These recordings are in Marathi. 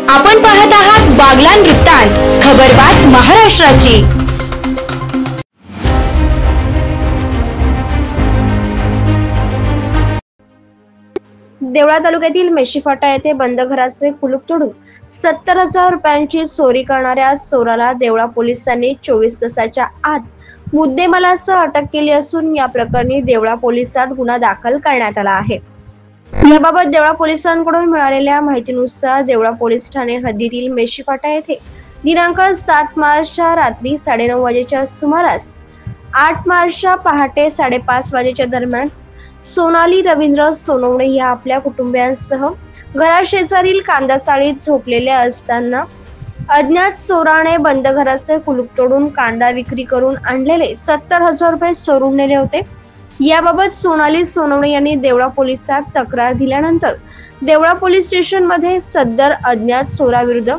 आपण पाहत आहात बागलाण वृत्तांत, खबरबात महाराष्ट्राची। देवळा तालुक्यातील मेशीफाटा येथे बंद घराचे कुलूप तोडून 70,000 रुपयांची चोरी करणाऱ्या चोराला देवळा पोलिसांनी 24 तासाच्या आत मुद्देमालासह अटक केली असून या प्रकरणी देवळा पोलिसात गुन्हा दाखल करण्यात आला आहे। याबाबत देवळा पोलिसांकडून मिळालेल्या माहितीनुसार देवळा पोलीस ठाणे हद्दीतील मेशीफाटा येथे दिनांक 7 मार्चच्या रात्री 9:30 वाजेच्या सुमारास 8 मार्चच्या पहाटे 5:30 वाजेच्या दरम्यान सोनाली रवींद्र सोनवणे या आपल्या कुटुंबियांसह घराशेजारील कांदा चाळीत झोपलेल्या असताना अज्ञात चोराने बंद घराचे कुलूप तोडून कांदा विक्री करून आणलेले 70,000 रुपये चोरून नेले होते। याबाबत सोनाली सोनवणे यांनी देवळा पोलिसात तक्रार दिल्यानंतर देवळा पोलीस स्टेशन मध्ये सदर अज्ञात चोराविरुद्ध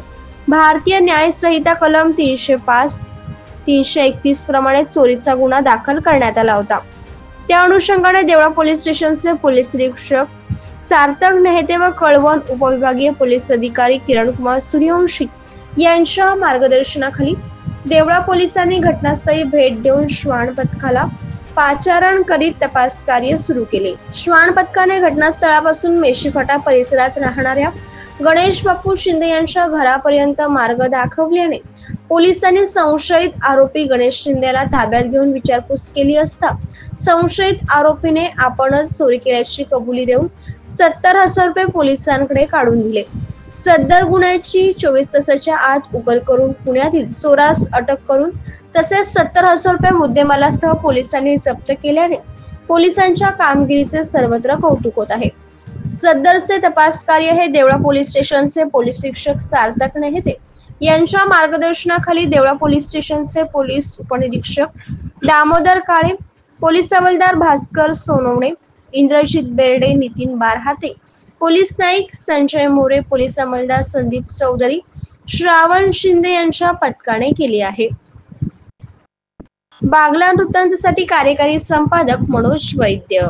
भारतीय न्याय संहिता कलम 305, 331 प्रमाणे चोरीचा गुन्हा दाखल करण्यात आला होता। त्या अनुषंगाने देवळा पोलीस स्टेशनचे पोलीस निरीक्षक सार्थक नेहते व कळवण उपविभागीय पोलीस अधिकारी किरण कुमार सूर्यवंशी यांच्या मार्गदर्शनाखाली देवळा पोलिसांनी घटनास्थळी भेट देऊन श्वान पथकाला पाचारण करीत तपास कार्य सुरू केले। श्वान पथकाने घटनास्थळापासून मेशीफाटा परिसरात राहणाऱ्या गणेश बापू शिंदे यांच्या घरापर्यंत मार्ग दाखवल्याने पोलिसांनी संशयित आरोपी गणेश शिंदेला ताब्यात घेऊन विचारपूस केली असता संशयित आरोपीने आपणच चोरी केल्याची कबुली देऊन 70,000 रुपये पोलिसांकडे काढून दिले। सदर गुन्ह्याची 24 तासाच्या आत उकल करून पुण्यातील चोरास अटक करून तसेच 70,000 रुपये मुद्देमालासह पोलिसांनी जप्त केल्याने पोलिसांच्या कामगिरीचे सर्वत्र कौतुक होत आहे। सदरचे तपास कार्य हे देवळा पोलीस स्टेशनचे पोलीस निरीक्षक सार्थक नेहते यांच्या मार्गदर्शनाखाली देवळा पोलीस स्टेशनचे पोलीस उपनिरीक्षक दामोदर काळे, पोलीस हवालदार भास्कर सोनवणे, इंद्रजित बेर्डे, नितीन बारहाते, पोलीस नाईक संजय मोरे, पोलीस अंमलदार संदीप चौधरी, श्रावण शिंदे यांच्या पथकाने केली आहे। बागलाण वृत्तांतसाठी कार्यकारी संपादक मनोज वैद्य।